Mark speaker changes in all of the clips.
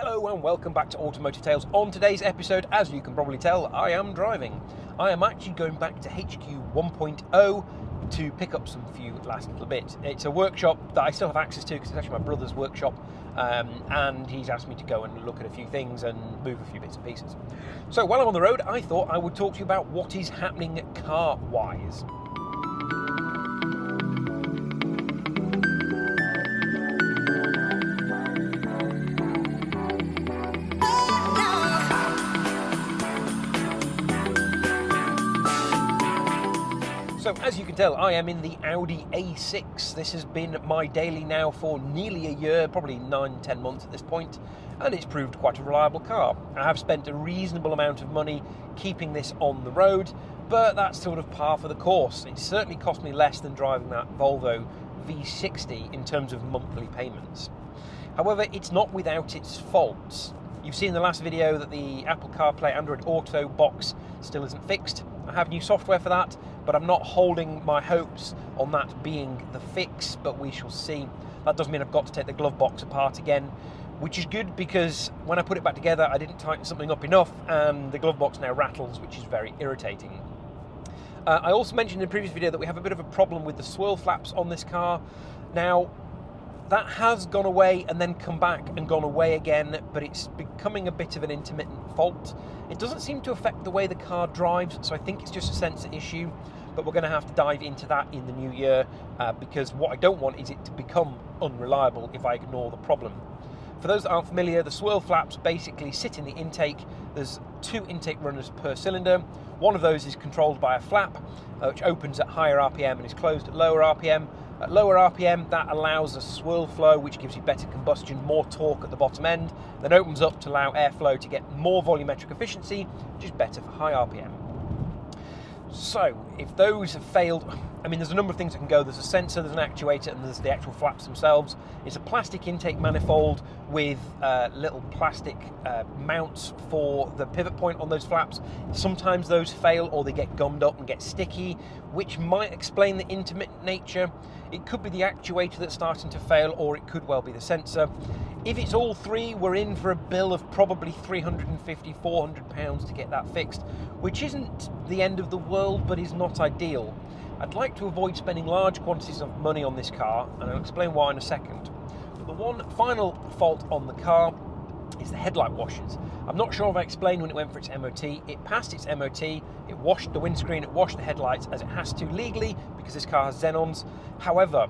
Speaker 1: Hello and welcome back to Automotive Tales. On today's episode, as you can probably tell, I am driving. I am actually going back to HQ 1.0 to pick up some few last little bits. It's a workshop that I still have access to because it's actually my brother's workshop, and he's asked me to go and look at a few things and move a few bits and pieces. So while I'm on the road, I thought I would talk to you about what is happening car-wise. So as you can tell, I am in the Audi A6. This has been my daily now for nearly a year, probably 9-10 months at this point, and it's proved quite a reliable car. I have spent a reasonable amount of money keeping this on the road, but that's sort of par for the course. It certainly cost me less than driving that Volvo V60 in terms of monthly payments. However, it's not without its faults. You've seen in the last video that the Apple CarPlay Android Auto box still isn't fixed. I have new software for that, but I'm not holding my hopes on that being the fix, but we shall see. That does mean I've got to take the glove box apart again, which is good because when I put it back together, I didn't tighten something up enough, and the glove box now rattles, which is very irritating. I also mentioned in the previous video that we have a bit of a problem with the swirl flaps on this car. Now, that has gone away and then come back and gone away again, but it's becoming a bit of an intermittent fault. It doesn't seem to affect the way the car drives, so I think it's just a sensor issue, but we're going to have to dive into that in the new year because what I don't want is it to become unreliable if I ignore the problem. For those that aren't familiar, the swirl flaps basically sit in the intake. There's 2 intake runners per cylinder. One of those is controlled by a flap, which opens at higher RPM and is closed at lower RPM. At lower RPM, that allows a swirl flow, which gives you better combustion, more torque at the bottom end, then opens up to allow airflow to get more volumetric efficiency, which is better for high RPM. So, if those have failed, I mean, there's a number of things that can go. There's a sensor, there's an actuator, and there's the actual flaps themselves. It's a plastic intake manifold with little plastic mounts for the pivot point on those flaps. Sometimes those fail or they get gummed up and get sticky, which might explain the intermittent nature. It could be the actuator that's starting to fail, or it could well be the sensor. If it's all three, we're in for a bill of probably £350, £400 to get that fixed, which isn't the end of the world, but is not ideal. I'd like to avoid spending large quantities of money on this car, and I'll explain why in a second. But the one final fault on the car is the headlight washers. I'm not sure if I explained when it went for its MOT. It passed its MOT, it washed the windscreen, it washed the headlights as it has to legally because this car has xenons. However,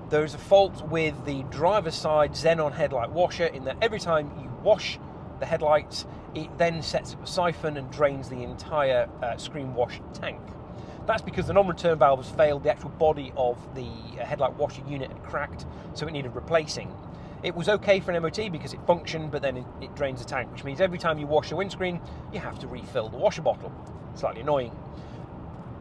Speaker 1: there's a fault with the driver's side xenon headlight washer in that every time you wash the headlights, it then sets up a siphon and drains the entire screen wash tank. That's because the non-return valve has failed, the actual body of the headlight washer unit had cracked, so it needed replacing. It was okay for an MOT because it functioned, but then it drains the tank, which means every time you wash the windscreen, you have to refill the washer bottle. Slightly annoying.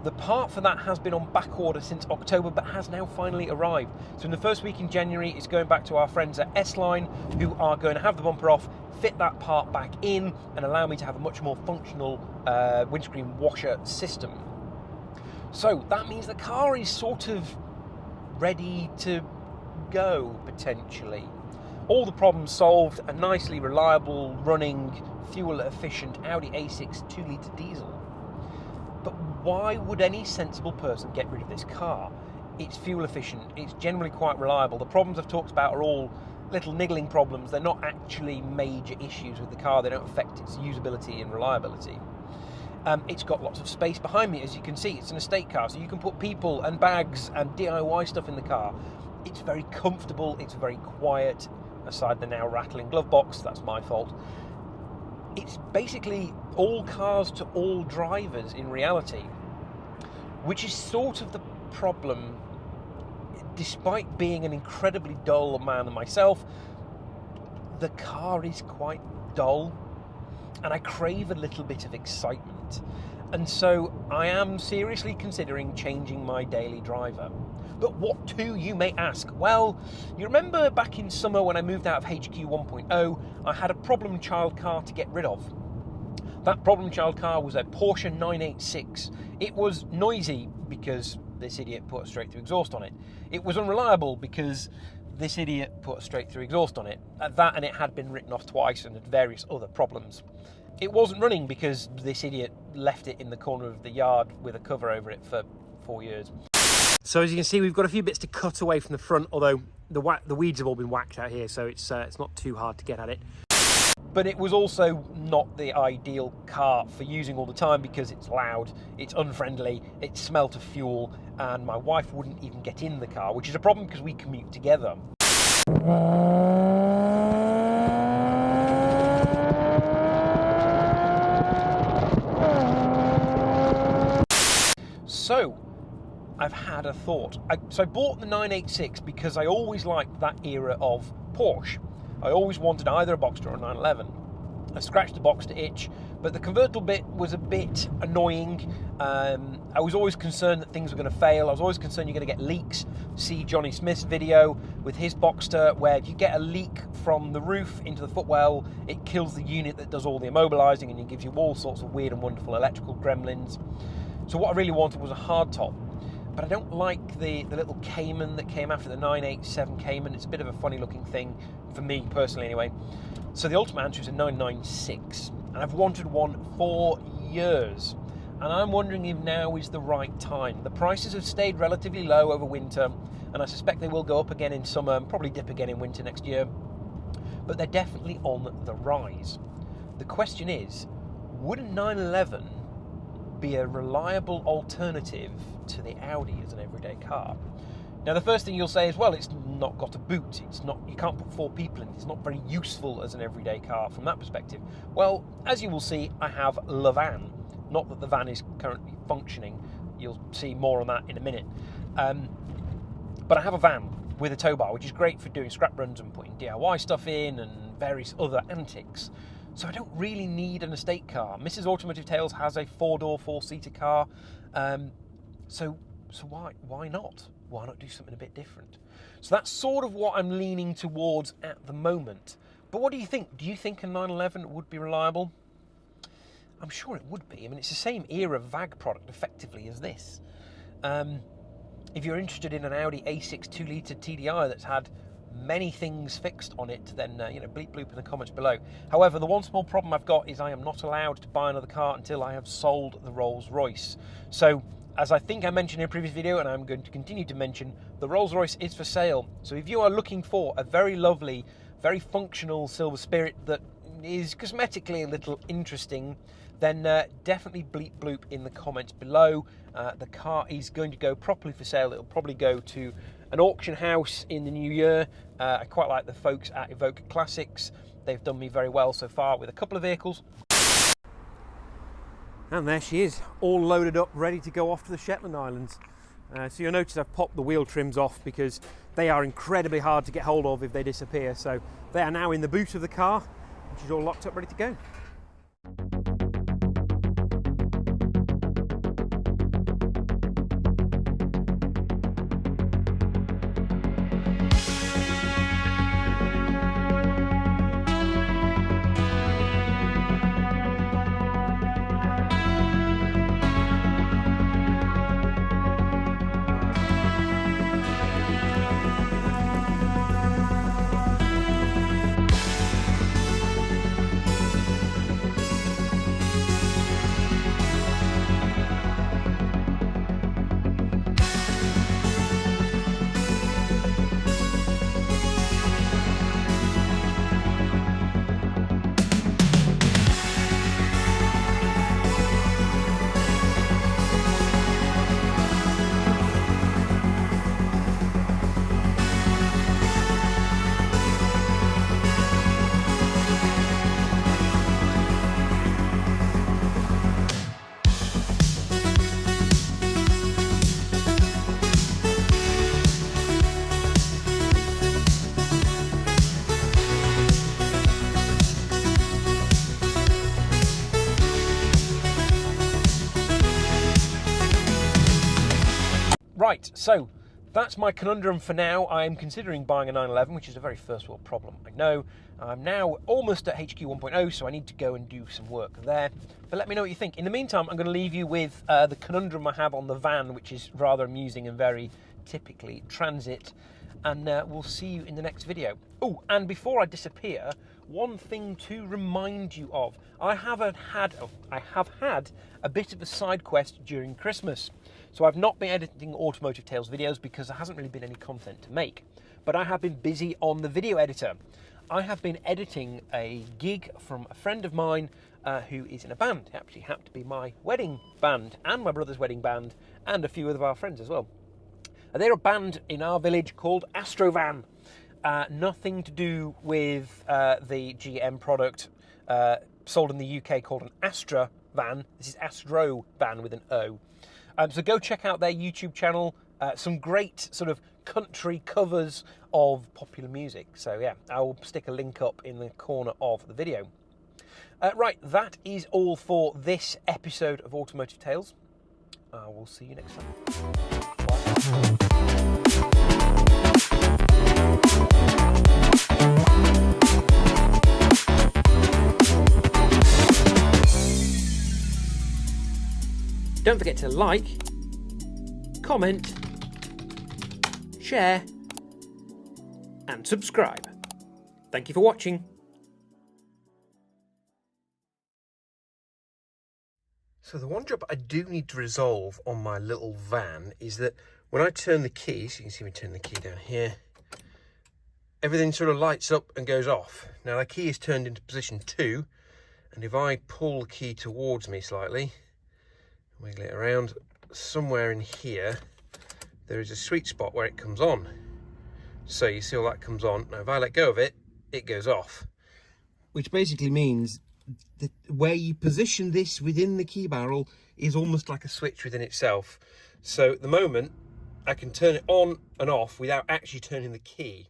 Speaker 1: The part for that has been on back order since October, but has now finally arrived. So in the first week in January, it's going back to our friends at S-Line, who are going to have the bumper off, fit that part back in, and allow me to have a much more functional windscreen washer system. So that means the car is sort of ready to go, potentially. All the problems solved, a nicely reliable, running, fuel-efficient Audi A6 2-litre diesel. But why would any sensible person get rid of this car? It's fuel-efficient, it's generally quite reliable. The problems I've talked about are all little niggling problems. They're not actually major issues with the car. They don't affect its usability and reliability. It's got lots of space behind me, as you can see. It's an estate car, so you can put people and bags and DIY stuff in the car. It's very comfortable, it's very quiet, aside the now rattling glove box, that's my fault. It's basically all cars to all drivers in reality, which is sort of the problem. Despite being an incredibly dull man myself, the car is quite dull, and I crave a little bit of excitement. And so I am seriously considering changing my daily driver. But what to, you may ask? Well, you remember back in summer when I moved out of HQ 1.0, I had a problem child car to get rid of. That problem child car was a Porsche 986. It was noisy because this idiot put a straight-through exhaust on it. It was unreliable because this idiot put a straight through exhaust on it. That, and it had been written off twice and had various other problems. It wasn't running because this idiot left it in the corner of the yard with a cover over it for 4 years. So as you can see, we've got a few bits to cut away from the front, although the weeds have all been whacked out here, so it's not too hard to get at it. But it was also not the ideal car for using all the time because it's loud, it's unfriendly, it smelt of fuel, and my wife wouldn't even get in the car, which is a problem because we commute together. So, I've had a thought. So I bought the 986 because I always liked that era of Porsche. I always wanted either a Boxster or a 911. I scratched the Boxster itch, but the convertible bit was a bit annoying. I was always concerned that things were going to fail. I was always concerned you're going to get leaks. See Johnny Smith's video with his Boxster, where if you get a leak from the roof into the footwell, it kills the unit that does all the immobilising and it gives you all sorts of weird and wonderful electrical gremlins. So what I really wanted was a hardtop. But I don't like the little Cayman that came after the 987 Cayman. It's a bit of a funny looking thing, for me personally anyway. So the ultimate answer is a 996, and I've wanted one for years. And I'm wondering if now is the right time. The prices have stayed relatively low over winter, and I suspect they will go up again in summer, and probably dip again in winter next year. But they're definitely on the rise. The question is, would a 911 be a reliable alternative to the Audi as an everyday car? Now the first thing you'll say is, well, it's not got a boot, you can't put 4 people in it, it's not very useful as an everyday car from that perspective. Well, as you will see, I have Le Van. Not that the van is currently functioning, you'll see more on that in a minute. But I have a van with a tow bar, which is great for doing scrap runs and putting DIY stuff in and various other antics. So I don't really need an estate car. Mrs. Automotive Tales has a 4-door, 4-seater car. So why not? Why not do something a bit different? So that's sort of what I'm leaning towards at the moment. But what do you think? Do you think a 911 would be reliable? I'm sure it would be. I mean, it's the same era VAG product effectively as this. If you're interested in an Audi A6 2-litre TDI that's had many things fixed on it, then bleep bloop in the comments below. However, the one small problem I've got is I am not allowed to buy another car until I have sold the Rolls-Royce. So, as I think I mentioned in a previous video, and I'm going to continue to mention, the Rolls-Royce is for sale. So if you are looking for a very lovely, very functional Silver Spirit that is cosmetically a little interesting, then definitely bleep bloop in the comments below. The car is going to go properly for sale. It'll probably go to an auction house in the new year. I quite like the folks at Evoke Classics. They've done me very well so far with a couple of vehicles. And there she is, all loaded up, ready to go off to the Shetland Islands. So you'll notice I've popped the wheel trims off because they are incredibly hard to get hold of if they disappear. So they are now in the boot of the car, which is all locked up, ready to go. Right, so that's my conundrum for now. I'm considering buying a 911, which is a very first world problem, I know. I'm now almost at HQ 1.0, so I need to go and do some work there. But let me know what you think. In the meantime, I'm going to leave you with the conundrum I have on the van, which is rather amusing and very typically transit. and we'll see you in the next video. Oh, and before I disappear, one thing to remind you of. I have had a bit of a side quest during Christmas. So I've not been editing Automotive Tales videos because there hasn't really been any content to make. But I have been busy on the video editor. I have been editing a gig from a friend of mine who is in a band. It actually happened to be my wedding band and my brother's wedding band and a few of our friends as well. They're a band in our village called Astrovan. Nothing to do with the GM product sold in the UK called an Astra van. This is Astro van with an O. So go check out their YouTube channel. Some great sort of country covers of popular music. So yeah, I will stick a link up in the corner of the video. Right, that is all for this episode of Automotive Tales. I will see you next time. Bye. Don't forget to like, comment, share, and subscribe. Thank you for watching. So the one job I do need to resolve on my little van is that when I turn the key, so you can see me turn the key down here, everything sort of lights up and goes off. Now the key is turned into position 2, and if I pull the key towards me slightly, wiggle it around, somewhere in here, there is a sweet spot where it comes on. So you see all that comes on. Now if I let go of it, it goes off. Which basically means that where you position this within the key barrel is almost like a switch within itself. So at the moment, I can turn it on and off without actually turning the key.